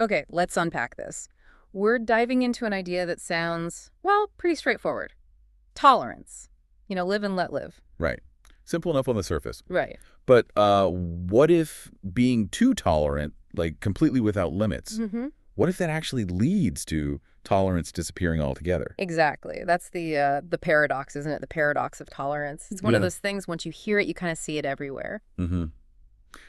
Okay, let's unpack this. We're diving into an idea that sounds, well, pretty straightforward. Tolerance. Live and let live. Right. Simple enough on the surface. Right. But what if being too tolerant, like completely without limits, Mm-hmm. what if that actually leads to tolerance disappearing altogether? Exactly. That's the paradox, isn't it? The paradox of tolerance. It's one of Yeah. those things, once you hear it, you kind of see it everywhere. Mm-hmm.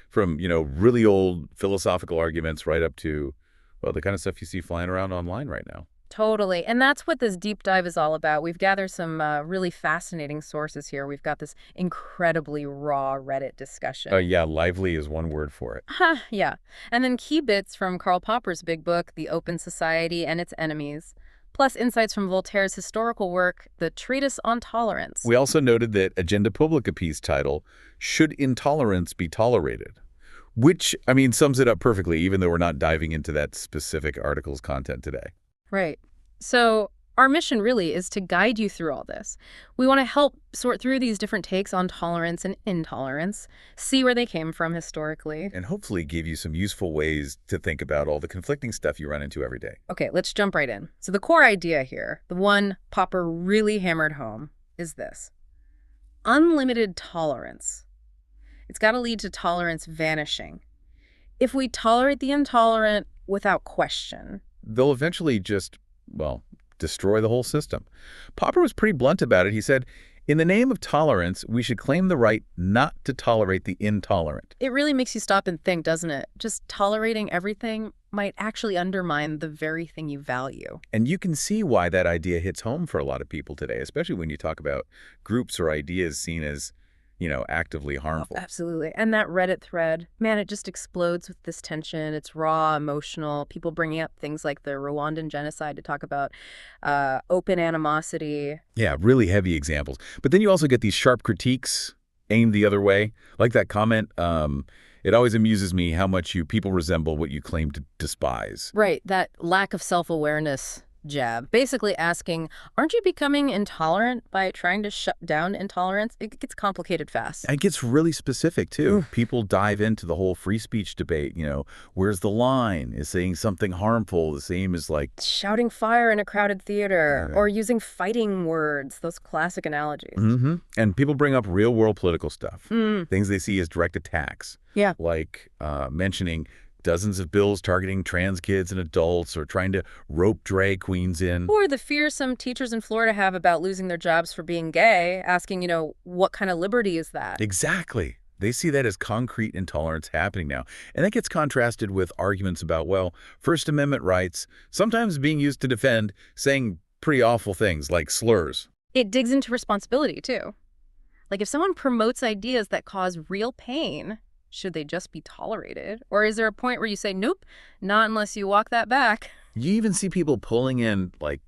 From, really old philosophical arguments right up to, well, the kind of stuff you see flying around online right now. Totally. And that's what this deep dive is all about. We've gathered some really fascinating sources here. We've got this incredibly raw Reddit discussion. Yeah, lively is one word for it. Yeah. And then key bits from Karl Popper's big book, The Open Society and Its Enemies, plus insights from Voltaire's historical work, The Treatise on Tolerance. We also noted that Agenda Publica piece title, Should Intolerance Be Tolerated? Which, sums it up perfectly, even though we're not diving into that specific article's content today. Right. So our mission really is to guide you through all this. We want to help sort through these different takes on tolerance and intolerance, see where they came from historically. And hopefully give you some useful ways to think about all the conflicting stuff you run into every day. Okay, let's jump right in. So the core idea here, the one Popper really hammered home, is this. Unlimited tolerance. It's got to lead to tolerance vanishing. If we tolerate the intolerant without question, They'll eventually just, destroy the whole system. Popper was pretty blunt about it. He said, in the name of tolerance, we should claim the right not to tolerate the intolerant. it really makes you stop and think, doesn't it? Just tolerating everything might actually undermine the very thing you value. And you can see why that idea hits home for a lot of people today, especially when you talk about groups or ideas seen as, actively harmful. Absolutely. And that Reddit thread, man, it just explodes with this tension. It's raw, emotional. People bringing up things like the Rwandan genocide to talk about open animosity. Yeah, really heavy examples. But then you also get these sharp critiques aimed the other way. Like that comment, it always amuses me how much you people resemble what you claim to despise. Right. That lack of self-awareness jab. Basically asking, aren't you becoming intolerant by trying to shut down intolerance? It gets complicated fast. It gets really specific, too. People dive into the whole free speech debate. Where's the line? Is saying something harmful the same as, like, Shouting fire in a crowded theater, Yeah. or using fighting words, those classic analogies. Mm-hmm. And people bring up real-world political stuff, things they see as direct attacks. Yeah. Like mentioning dozens of bills targeting trans kids and adults, or trying to rope drag queens in. Or the fear some teachers in Florida have about losing their jobs for being gay, asking, what kind of liberty is that? Exactly. They see that as concrete intolerance happening now. And that gets contrasted with arguments about, First Amendment rights, sometimes being used to defend saying pretty awful things like slurs. It digs into responsibility, too. Like, if someone promotes ideas that cause real pain, should they just be tolerated? Or is there a point where you say, nope, not unless you walk that back? You even see people pulling in, like,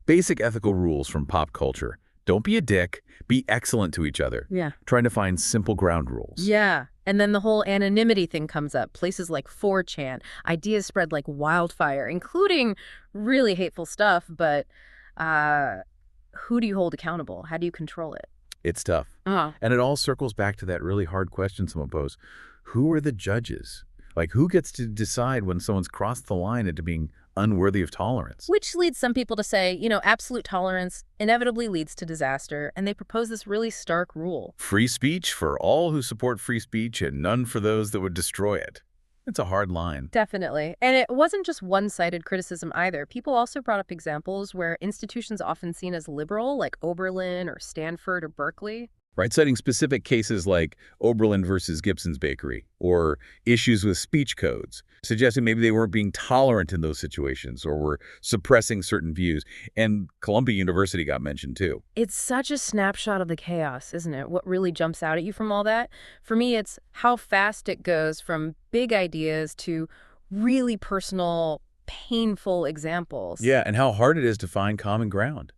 basic ethical rules from pop culture. Don't be a dick. Be excellent to each other. Yeah. Trying to find simple ground rules. Yeah. And then the whole anonymity thing comes up. Places like 4chan, ideas spread like wildfire, including really hateful stuff. But who do you hold accountable? How do you control it? It's tough. And it all circles back to that really hard question someone posed. Who are the judges? Like, who gets to decide when someone's crossed the line into being unworthy of tolerance? Which leads some people to say, absolute tolerance inevitably leads to disaster. And they propose this really stark rule. Free speech for all who support free speech and none for those that would destroy it. It's a hard line. Definitely. And it wasn't just one-sided criticism either. People also brought up examples where institutions often seen as liberal, like Oberlin or Stanford or Berkeley. Right, citing specific cases like Oberlin versus Gibson's Bakery, or issues with speech codes, suggesting maybe they weren't being tolerant in those situations or were suppressing certain views. And Columbia University got mentioned too. It's such a snapshot of the chaos, isn't it? What really jumps out at you from all that? For me, it's how fast it goes from big ideas to really personal, painful examples. Yeah, and how hard it is to find common ground.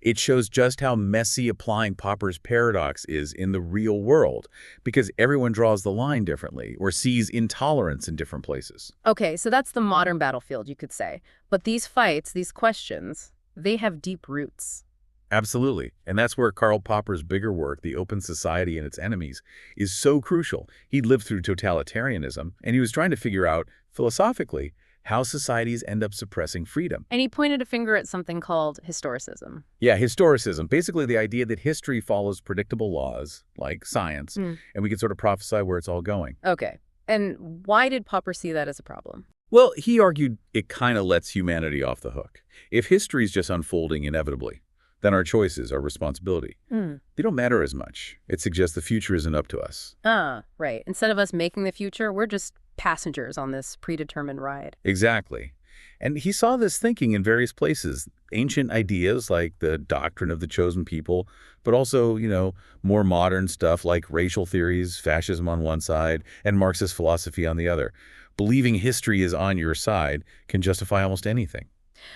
It shows just how messy applying Popper's paradox is in the real world, because everyone draws the line differently or sees intolerance in different places. Okay, so that's the modern battlefield, you could say. But these fights, these questions, they have deep roots. Absolutely. And that's where Karl Popper's bigger work, The Open Society and Its Enemies, is so crucial. He lived through totalitarianism, and he was trying to figure out, philosophically, how societies end up suppressing freedom. And he pointed a finger at something called historicism. Yeah, historicism, basically the idea that history follows predictable laws, like science, and we can sort of prophesy where it's all going. Okay. And why did Popper see that as a problem? Well, he argued it kind of lets humanity off the hook. If history is just unfolding inevitably, then our choices, our responsibility, they don't matter as much. It suggests the future isn't up to us. Ah, right. Instead of us making the future, we're just passengers on this predetermined ride. Exactly. And he saw this thinking in various places. Ancient ideas like the doctrine of the chosen people, but also, more modern stuff like racial theories, fascism on one side, and Marxist philosophy on the other. Believing history is on your side can justify almost anything.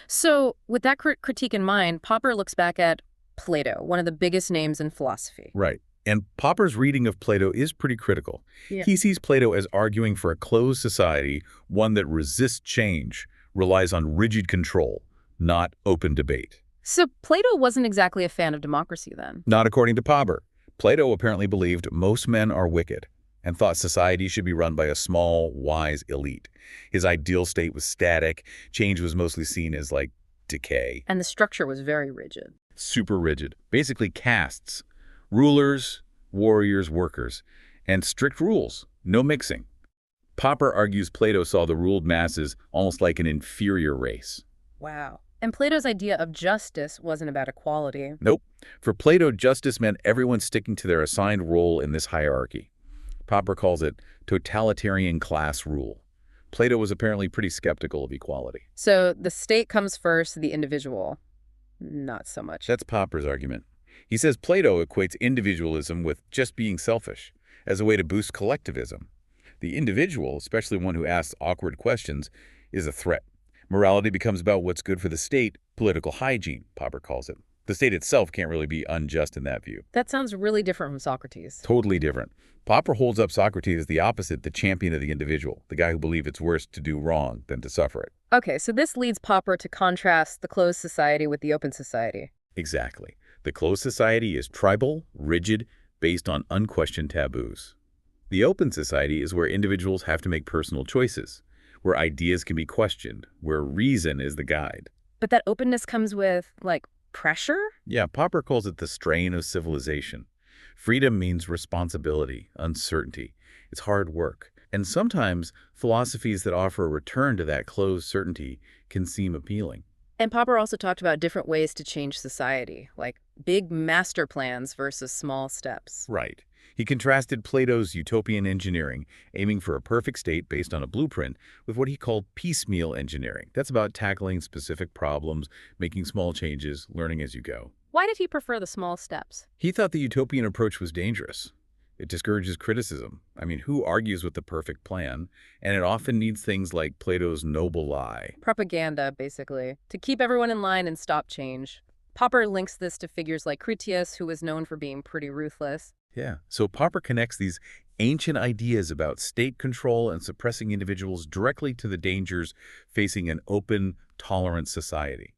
So with that critique in mind, Popper looks back at Plato, one of the biggest names in philosophy. Right. And Popper's reading of Plato is pretty critical. Yeah. He sees Plato as arguing for a closed society, one that resists change, relies on rigid control, not open debate. So Plato wasn't exactly a fan of democracy then. Not according to Popper. Plato apparently believed most men are wicked and thought society should be run by a small, wise elite. His ideal state was static. Change was mostly seen as like decay. And the structure was very rigid. Super rigid. Basically castes. Rulers, warriors, workers, and strict rules, no mixing. Popper argues Plato saw the ruled masses almost like an inferior race. Wow. And Plato's idea of justice wasn't about equality. Nope. For Plato, justice meant everyone sticking to their assigned role in this hierarchy. Popper calls it totalitarian class rule. Plato was apparently pretty skeptical of equality. So the state comes first, the individual, not so much. That's Popper's argument. He says Plato equates individualism with just being selfish as a way to boost collectivism. The individual, especially one who asks awkward questions, is a threat. Morality becomes about what's good for the state, political hygiene, Popper calls it. The state itself can't really be unjust in that view. That sounds really different from Socrates. Totally different. Popper holds up Socrates as the opposite, the champion of the individual, the guy who believes it's worse to do wrong than to suffer it. Okay, so this leads Popper to contrast the closed society with the open society. Exactly. The closed society is tribal, rigid, based on unquestioned taboos. The open society is where individuals have to make personal choices, where ideas can be questioned, where reason is the guide. But that openness comes with, pressure? Yeah, Popper calls it the strain of civilization. Freedom means responsibility, uncertainty. It's hard work. And sometimes philosophies that offer a return to that closed certainty can seem appealing. And Popper also talked about different ways to change society, like big master plans versus small steps. Right. He contrasted Plato's utopian engineering, aiming for a perfect state based on a blueprint, with what he called piecemeal engineering. That's about tackling specific problems, making small changes, learning as you go. Why did he prefer the small steps? He thought the utopian approach was dangerous. It discourages criticism. I mean, who argues with the perfect plan? And it often needs things like Plato's noble lie. Propaganda, basically, to keep everyone in line and stop change. Popper links this to figures like Critias, who was known for being pretty ruthless. Yeah, so Popper connects these ancient ideas about state control and suppressing individuals directly to the dangers facing an open, tolerant society.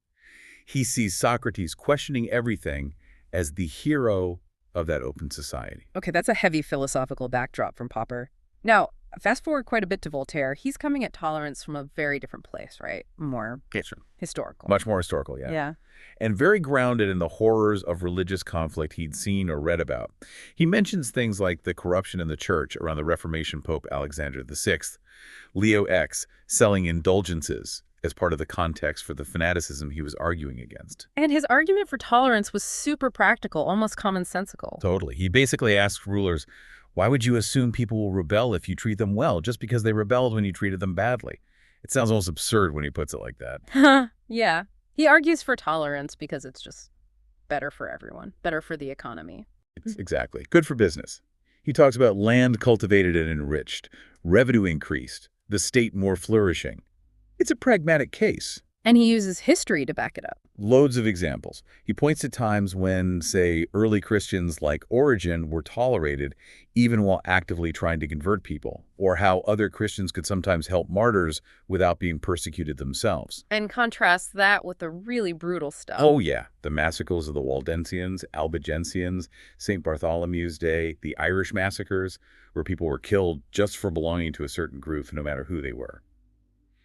He sees Socrates questioning everything as the hero of that open society. Okay, that's a heavy philosophical backdrop from Popper. Now, fast forward quite a bit to Voltaire. He's coming at tolerance from a very different place, right? More historical. Much more historical, yeah. Yeah. And very grounded in the horrors of religious conflict he'd seen or read about. He mentions things like the corruption in the church around the Reformation Pope Alexander VI, Leo X selling indulgences as part of the context for the fanaticism he was arguing against. And his argument for tolerance was super practical, almost commonsensical. Totally. He basically asked rulers, why would you assume people will rebel if you treat them well, just because they rebelled when you treated them badly? It sounds almost absurd when he puts it like that. Yeah. He argues for tolerance because it's just better for everyone, better for the economy. Exactly. Good for business. He talks about land cultivated and enriched, revenue increased, the state more flourishing. It's a pragmatic case. And he uses history to back it up. Loads of examples. He points to times when, say, early Christians like Origen were tolerated even while actively trying to convert people, or how other Christians could sometimes help martyrs without being persecuted themselves. And contrast that with the really brutal stuff. Oh, yeah. The massacres of the Waldensians, Albigensians, St. Bartholomew's Day, the Irish massacres, where people were killed just for belonging to a certain group, no matter who they were.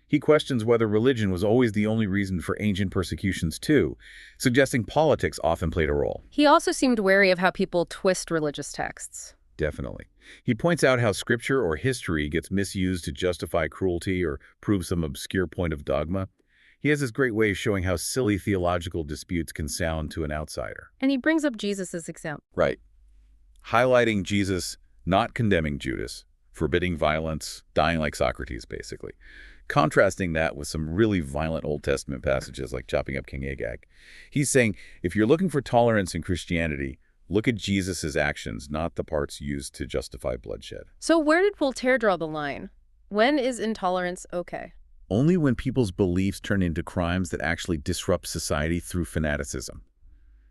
He questions whether religion was always the only reason for ancient persecutions too, suggesting politics often played a role. He also seemed wary of how people twist religious texts. Definitely. He points out how scripture or history gets misused to justify cruelty or prove some obscure point of dogma. He has this great way of showing how silly theological disputes can sound to an outsider. And he brings up Jesus' example. Right. Highlighting Jesus not condemning Judas, forbidding violence, dying like Socrates, basically. Contrasting that with some really violent Old Testament passages like chopping up King Agag. He's saying, if you're looking for tolerance in Christianity, look at Jesus' actions, not the parts used to justify bloodshed. So where did Voltaire draw the line? When is intolerance okay? Only when people's beliefs turn into crimes that actually disrupt society through fanaticism.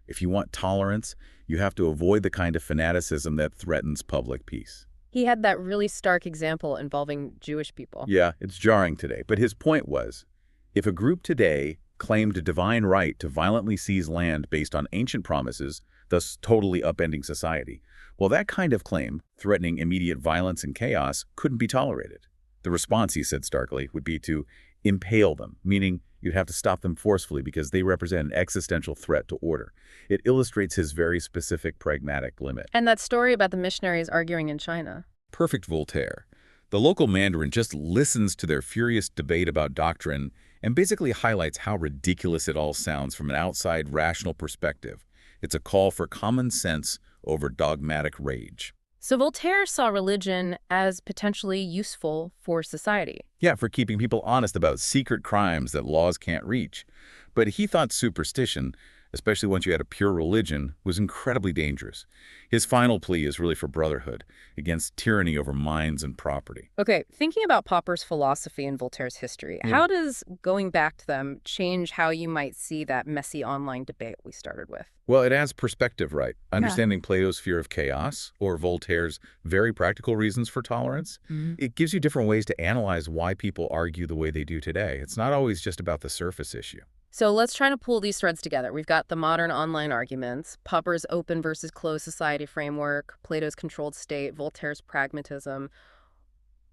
If you want tolerance, you have to avoid the kind of fanaticism that threatens public peace. He had that really stark example involving Jewish people. Yeah, it's jarring today, but his point was, if a group today claimed a divine right to violently seize land based on ancient promises, thus totally upending society, well, that kind of claim, threatening immediate violence and chaos, couldn't be tolerated. The response, he said starkly, would be to impale them, meaning you'd have to stop them forcefully because they represent an existential threat to order. It illustrates his very specific pragmatic limit. And that story about the missionaries arguing in China. Perfect Voltaire. The local Mandarin just listens to their furious debate about doctrine and basically highlights how ridiculous it all sounds from an outside, rational perspective. It's a call for common sense over dogmatic rage. So Voltaire saw religion as potentially useful for society. Yeah, for keeping people honest about secret crimes that laws can't reach. But he thought superstition, especially once you had a pure religion, was incredibly dangerous. His final plea is really for brotherhood, against tyranny over minds and property. Okay, thinking about Popper's philosophy and Voltaire's history, how does going back to them change how you might see that messy online debate we started with? Well, it adds perspective, right? Understanding Plato's fear of chaos or Voltaire's very practical reasons for tolerance, it gives you different ways to analyze why people argue the way they do today. It's not always just about the surface issue. So let's try to pull these threads together. We've got the modern online arguments, Popper's open versus closed society framework, Plato's controlled state, Voltaire's pragmatism.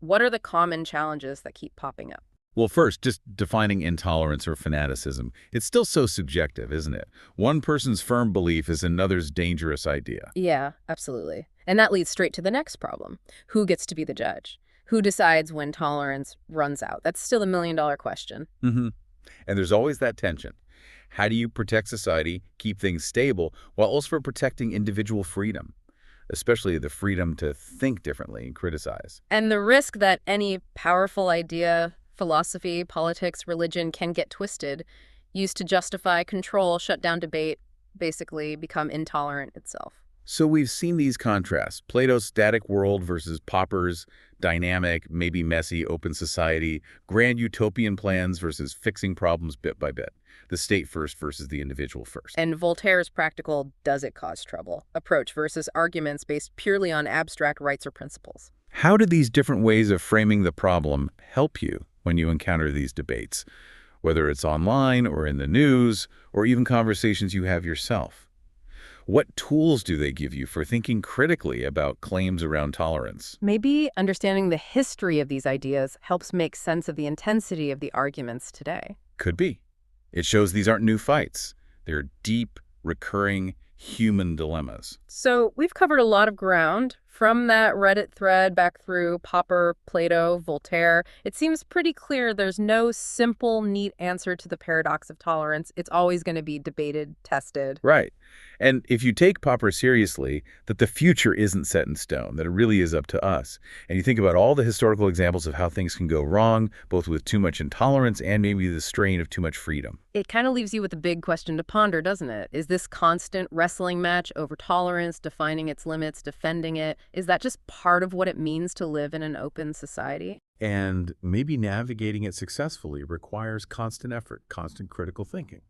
What are the common challenges that keep popping up? Well, first, just defining intolerance or fanaticism. It's still so subjective, isn't it? One person's firm belief is another's dangerous idea. Yeah, absolutely. And that leads straight to the next problem. Who gets to be the judge? Who decides when tolerance runs out? That's still the million-dollar question. And there's always that tension. How do you protect society, keep things stable, while also protecting individual freedom, especially the freedom to think differently and criticize? And the risk that any powerful idea, philosophy, politics, religion can get twisted, used to justify control, shut down debate, basically become intolerant itself. So we've seen these contrasts, Plato's static world versus Popper's dynamic, maybe messy, open society, grand utopian plans versus fixing problems bit by bit, the state first versus the individual first. And Voltaire's practical does it cause trouble approach versus arguments based purely on abstract rights or principles. How do these different ways of framing the problem help you when you encounter these debates, whether it's online or in the news or even conversations you have yourself? What tools do they give you for thinking critically about claims around tolerance? Maybe understanding the history of these ideas helps make sense of the intensity of the arguments today. Could be. It shows these aren't new fights. They're deep, recurring, human dilemmas. So we've covered a lot of ground, from that Reddit thread back through Popper, Plato, Voltaire. It seems pretty clear there's no simple, neat answer to the paradox of tolerance. It's always going to be debated, tested. Right. And if you take Popper seriously, that the future isn't set in stone, that it really is up to us. And you think about all the historical examples of how things can go wrong, both with too much intolerance and maybe the strain of too much freedom. It kind of leaves you with a big question to ponder, doesn't it? Is this constant wrestling match over tolerance, defining its limits, defending it, is that just part of what it means to live in an open society? And maybe navigating it successfully requires constant effort, constant critical thinking.